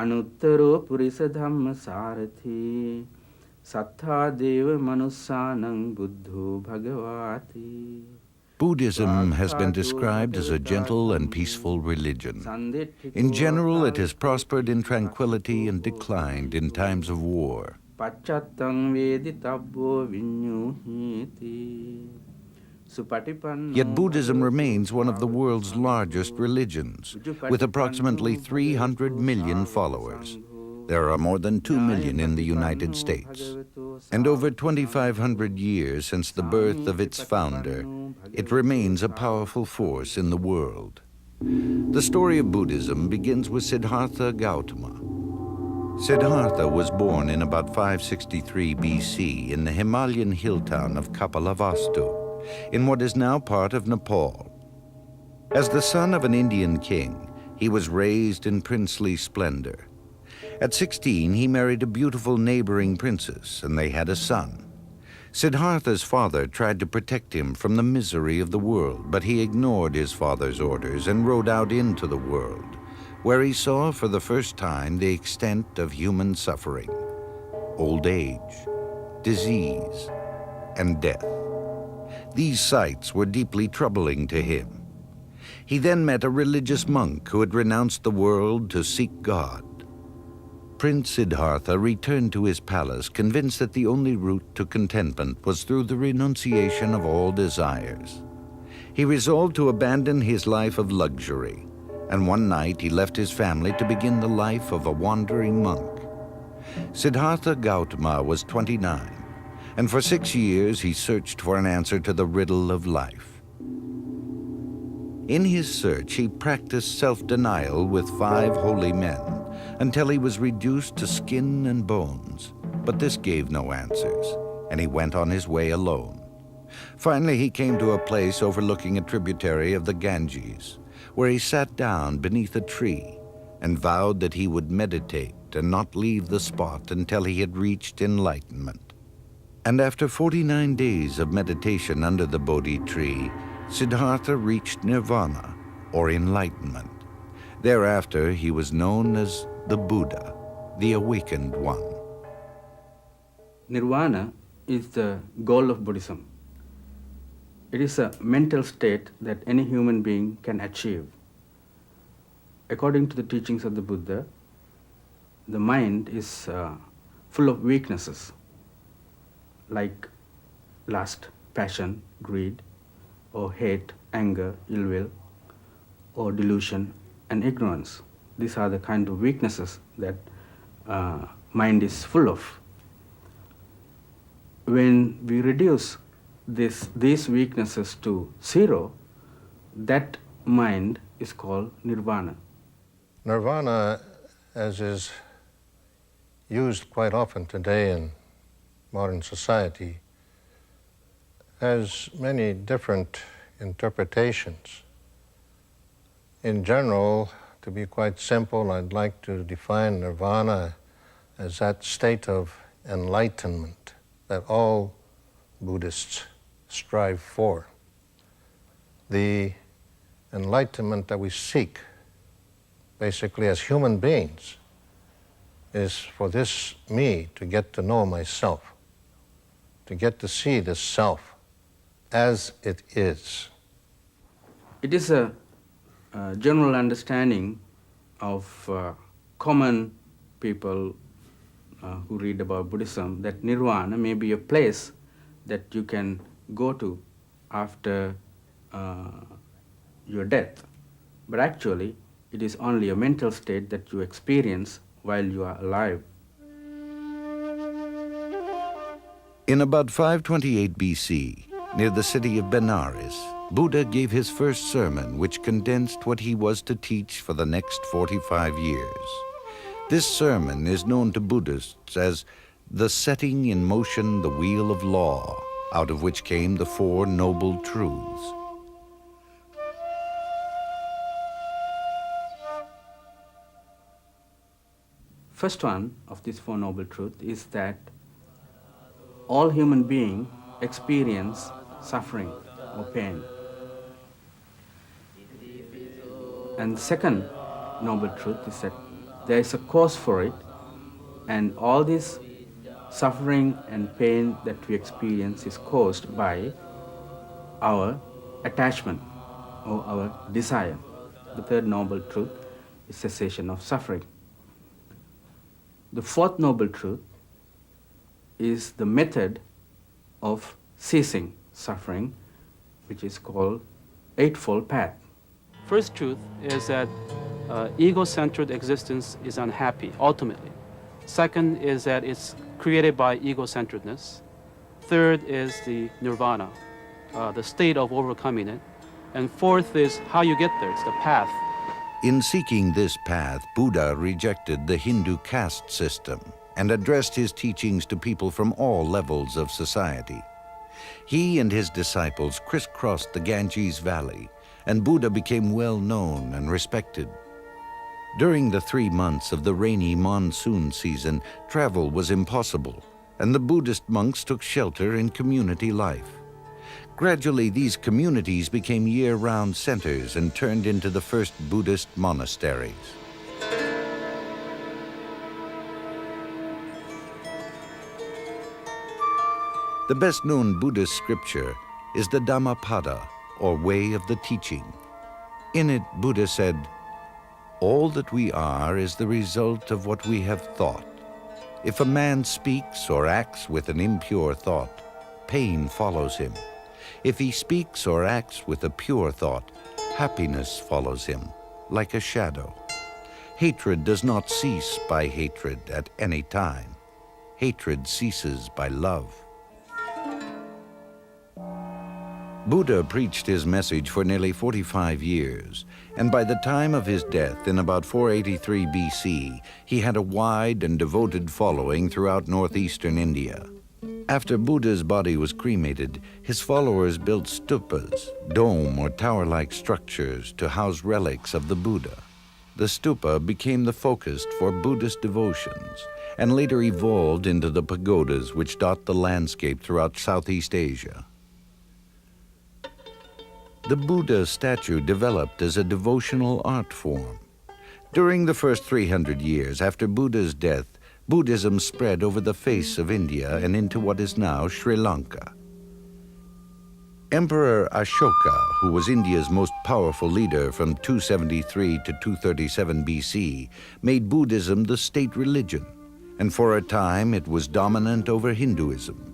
අනුත්තරෝ පුරිස ධම්ම සාරථි සත්තා දේව මනුස්සානං බුද්ධෝ භගවාති. Buddhism has been described as a gentle and peaceful religion. In general, it has prospered in tranquility and declined in times of war. Yet Buddhism remains one of the world's largest religions, with approximately 300 million followers. There are more than 2 million in the United States. And over 2,500 years since the birth of its founder, it remains a powerful force in the world. The story of Buddhism begins with Siddhartha Gautama. Siddhartha was born in about 563 BC in the Himalayan hill town of Kapilavastu, in what is now part of Nepal. As the son of an Indian king, he was raised in princely splendor. At 16, he married a beautiful neighboring princess, and they had a son. Siddhartha's father tried to protect him from the misery of the world, but he ignored his father's orders and rode out into the world, where he saw for the first time the extent of human suffering, old age, disease, and death. These sights were deeply troubling to him. He then met a religious monk who had renounced the world to seek God. Prince Siddhartha returned to his palace, convinced that the only route to contentment was through the renunciation of all desires. He resolved to abandon his life of luxury, and one night he left his family to begin the life of a wandering monk. Siddhartha Gautama was 29, and for 6 years he searched for an answer to the riddle of life. In his search, he practiced self-denial with 5 holy men, until he was reduced to skin and bones. But this gave no answers, and he went on his way alone. Finally, he came to a place overlooking a tributary of the Ganges, where he sat down beneath a tree and vowed that he would meditate and not leave the spot until he had reached enlightenment. And after 49 days of meditation under the Bodhi tree, Siddhartha reached nirvana, or enlightenment. Thereafter, he was known as the Buddha, the awakened one. Nirvana is the goal of Buddhism. It is a mental state that any human being can achieve. According to the teachings of the Buddha, the mind is full of weaknesses like lust, passion, greed, or hate, anger, ill will, or delusion and ignorance. These are the kind of weaknesses that mind is full of. When we reduce these weaknesses to zero, that mind is called nirvana. Nirvana, as is used quite often today in modern society, has many different interpretations. In general, to be quite simple, I'd like to define nirvana as that state of enlightenment that all Buddhists strive for. The enlightenment that we seek, basically as human beings, is for this me to get to know myself, to get to see the self as it is. It is a general understanding of common people who read about Buddhism that nirvana may be a place that you can go to after your death. But actually, it is only a mental state that you experience while you are alive. In about 528 BC, near the city of Benares, Buddha gave his first sermon, which condensed what he was to teach for the next 45 years. This sermon is known to Buddhists as the setting in motion the wheel of law, out of which came the 4 noble truths. First one of these 4 noble truths is that all human beings experience suffering or pain. And the second noble truth is that there is a cause for it, and all this suffering and pain that we experience is caused by our attachment or our desire. The third noble truth is cessation of suffering. The fourth noble truth is the method of ceasing suffering, which is called Eightfold Path. First truth is that ego-centered existence is unhappy, ultimately. Second is that it's created by ego-centeredness. Third is the nirvana, the state of overcoming it. And fourth is how you get there, it's the path. In seeking this path, Buddha rejected the Hindu caste system and addressed his teachings to people from all levels of society. He and his disciples crisscrossed the Ganges Valley, and Buddha became well known and respected. During the 3 months of the rainy monsoon season, travel was impossible, and the Buddhist monks took shelter in community life. Gradually, these communities became year-round centers and turned into the first Buddhist monasteries. The best-known Buddhist scripture is the Dhammapada, or Way of the Teaching. In it, Buddha said, "All that we are is the result of what we have thought. If a man speaks or acts with an impure thought, pain follows him. If he speaks or acts with a pure thought, happiness follows him, like a shadow. Hatred does not cease by hatred at any time. Hatred ceases by love." Buddha preached his message for nearly 45 years, and by the time of his death in about 483 BC, he had a wide and devoted following throughout northeastern India. After Buddha's body was cremated, his followers built stupas, dome or tower-like structures to house relics of the Buddha. The stupa became the focus for Buddhist devotions and later evolved into the pagodas which dot the landscape throughout Southeast Asia. The Buddha statue developed as a devotional art form. During the first 300 years after Buddha's death, Buddhism spread over the face of India and into what is now Sri Lanka. Emperor Ashoka, who was India's most powerful leader from 273 to 237 BC, made Buddhism the state religion, and for a time it was dominant over Hinduism.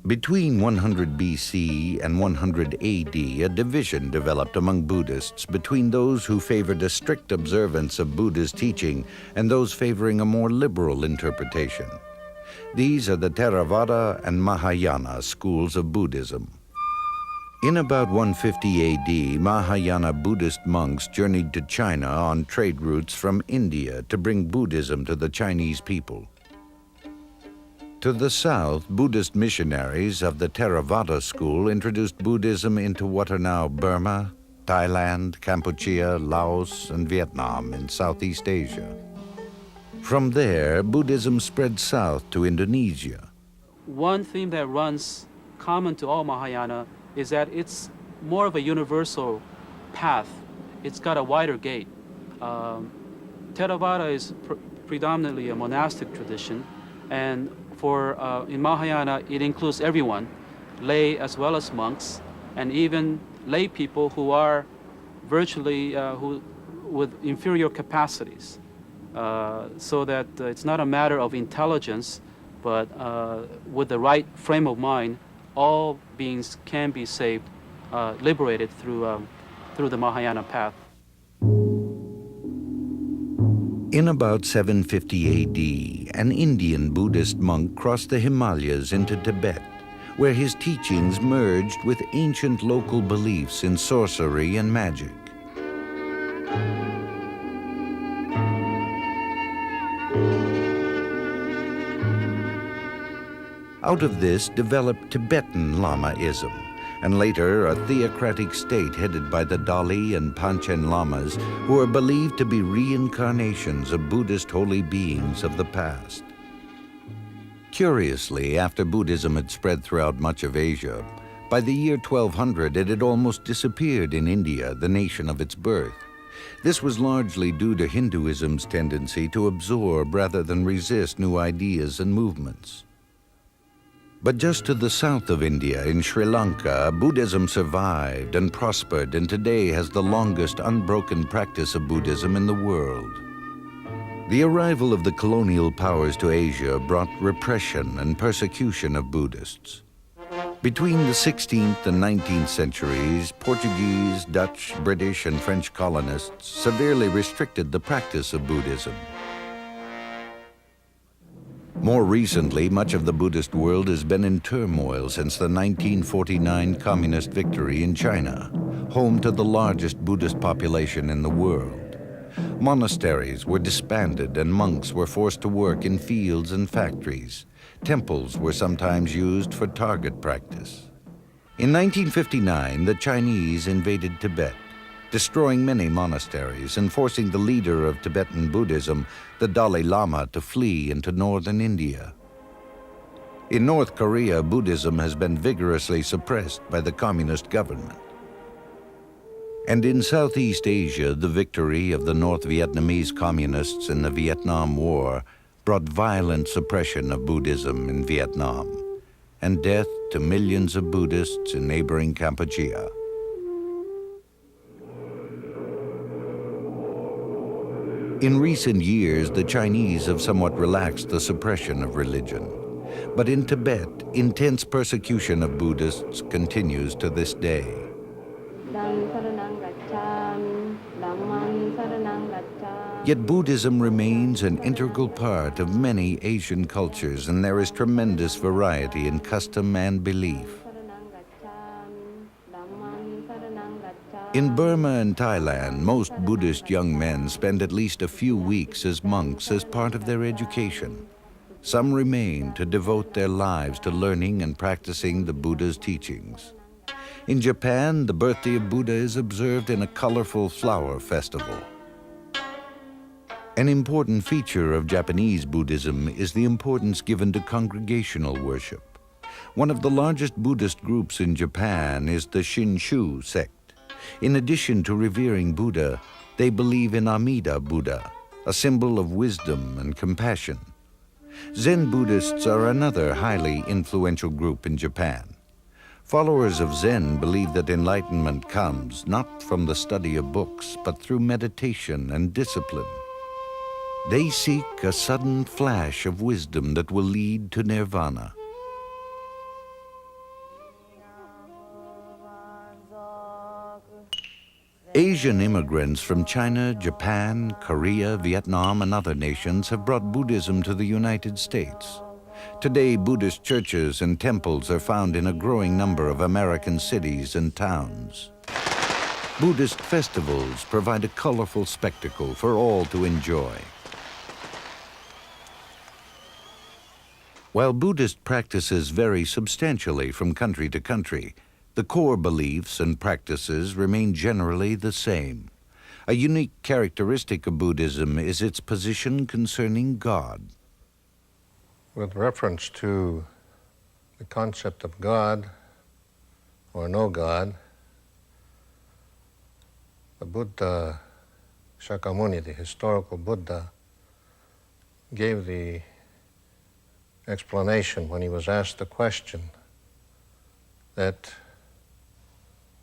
Between 100 BC and 100 AD, a division developed among Buddhists between those who favored a strict observance of Buddha's teaching and those favoring a more liberal interpretation. These are the Theravada and Mahayana schools of Buddhism. In about 150 AD, Mahayana Buddhist monks journeyed to China on trade routes from India to bring Buddhism to the Chinese people. To the south, Buddhist missionaries of the Theravada school introduced Buddhism into what are now Burma, Thailand, Cambodia, Laos, and Vietnam in Southeast Asia. From there, Buddhism spread south to Indonesia. One theme that runs common to all Mahayana is that it's more of a universal path. It's got a wider gate. Theravada is predominantly a monastic tradition, and in Mahayana, it includes everyone, lay as well as monks, and even lay people who are virtually with inferior capacities, so that it's not a matter of intelligence, but with the right frame of mind, all beings can be saved, liberated through the Mahayana path. In about 750 AD, an Indian Buddhist monk crossed the Himalayas into Tibet, where his teachings merged with ancient local beliefs in sorcery and magic. Out of this developed Tibetan Lamaism, and later a theocratic state headed by the Dalai and Panchen Lamas, who are believed to be reincarnations of Buddhist holy beings of the past. Curiously, after Buddhism had spread throughout much of Asia, by the year 1200 it had almost disappeared in India, the nation of its birth. This was largely due to Hinduism's tendency to absorb rather than resist new ideas and movements. But just to the south of India, in Sri Lanka, Buddhism survived and prospered and today has the longest unbroken practice of Buddhism in the world. The arrival of the colonial powers to Asia brought repression and persecution of Buddhists. Between the 16th and 19th centuries, Portuguese, Dutch, British, and French colonists severely restricted the practice of Buddhism. More recently, much of the Buddhist world has been in turmoil since the 1949 communist victory in China, home to the largest Buddhist population in the world. Monasteries were disbanded and monks were forced to work in fields and factories. Temples were sometimes used for target practice. In 1959, the Chinese invaded Tibet, destroying many monasteries and forcing the leader of Tibetan Buddhism, the Dalai Lama, to flee into northern India. In North Korea, Buddhism has been vigorously suppressed by the communist government. And in Southeast Asia, the victory of the North Vietnamese communists in the Vietnam War brought violent suppression of Buddhism in Vietnam and death to millions of Buddhists in neighboring Kampuchea. In recent years, the Chinese have somewhat relaxed the suppression of religion. But in Tibet, intense persecution of Buddhists continues to this day. Yet Buddhism remains an integral part of many Asian cultures, and there is tremendous variety in custom and belief. In Burma and Thailand, most Buddhist young men spend at least a few weeks as monks as part of their education. Some remain to devote their lives to learning and practicing the Buddha's teachings. In Japan, the birthday of Buddha is observed in a colorful flower festival. An important feature of Japanese Buddhism is the importance given to congregational worship. One of the largest Buddhist groups in Japan is the Shinshu sect. In addition to revering Buddha, they believe in Amida Buddha, a symbol of wisdom and compassion. Zen Buddhists are another highly influential group in Japan. Followers of Zen believe that enlightenment comes not from the study of books, but through meditation and discipline. They seek a sudden flash of wisdom that will lead to nirvana. Asian immigrants from China, Japan, Korea, Vietnam, and other nations have brought Buddhism to the United States. Today, Buddhist churches and temples are found in a growing number of American cities and towns. Buddhist festivals provide a colorful spectacle for all to enjoy. While Buddhist practices vary substantially from country to country, the core beliefs and practices remain generally the same. A unique characteristic of Buddhism is its position concerning God. With reference to the concept of God or no God, the Buddha Shakyamuni, the historical Buddha, gave the explanation when he was asked the question that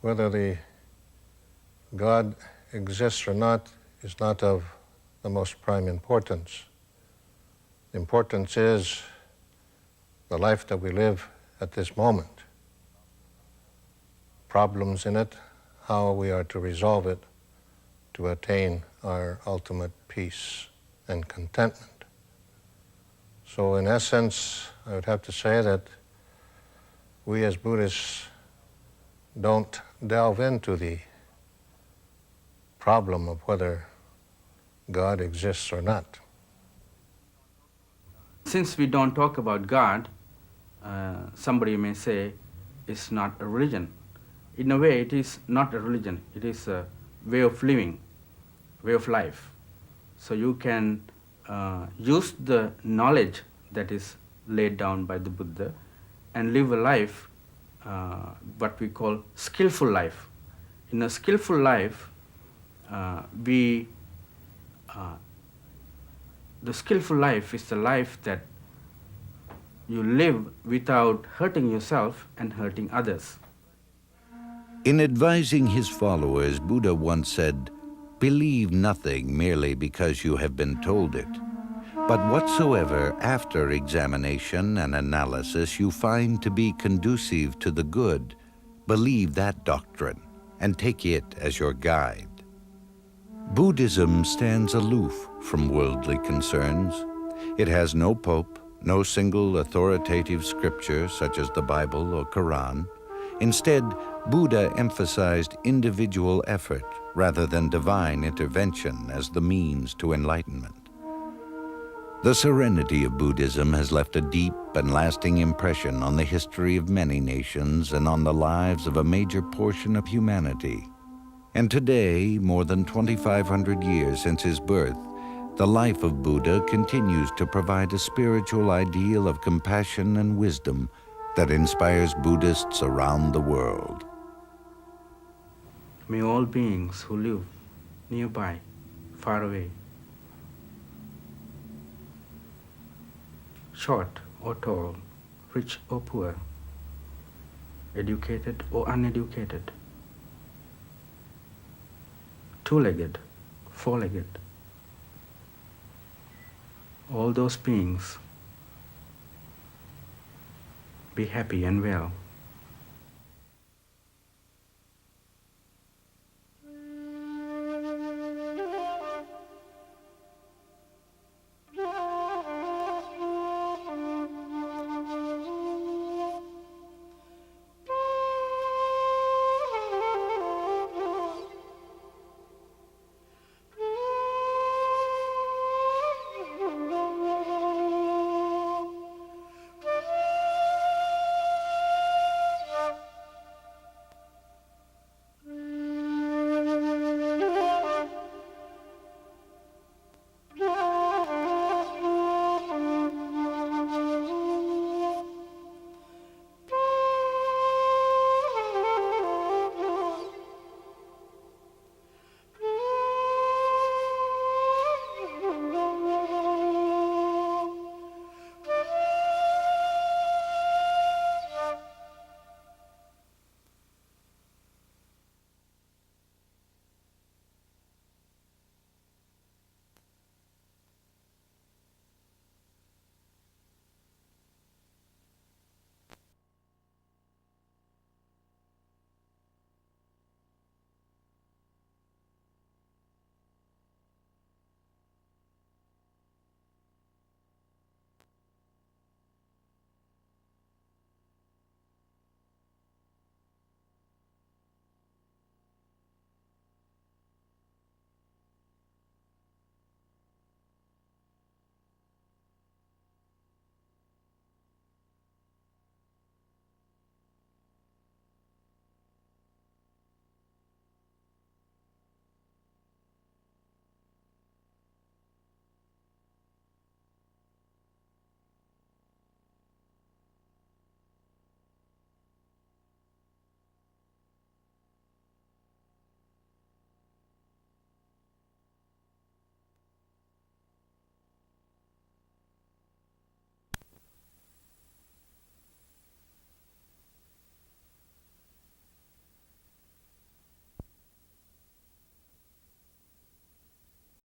whether the God exists or not is not of the most prime importance. The importance is the life that we live at this moment. Problems in it, how we are to resolve it to attain our ultimate peace and contentment. So in essence, I would have to say that we as Buddhists don't delve into the problem of whether God exists or not. Since we don't talk about God, somebody may say it's not a religion. In a way, it is not a religion. It is a way of living, way of life. So you can use the knowledge that is laid down by the Buddha and live a life, what we call skillful life. In a skillful life, we the skillful life is the life that you live without hurting yourself and hurting others. In advising his followers, Buddha once said, "Believe nothing merely because you have been told it, but whatsoever after examination and analysis you find to be conducive to the good, believe that doctrine and take it as your guide." Buddhism stands aloof from worldly concerns. It has no pope, no single authoritative scripture such as the Bible or Quran. Instead, Buddha emphasized individual effort rather than divine intervention as the means to enlightenment. The serenity of Buddhism has left a deep and lasting impression on the history of many nations and on the lives of a major portion of humanity. And today, more than 2,500 years since his birth, the life of Buddha continues to provide a spiritual ideal of compassion and wisdom that inspires Buddhists around the world. May all beings who live nearby, far away, short or tall, rich or poor, educated or uneducated, two-legged, four-legged, all those beings be happy and well.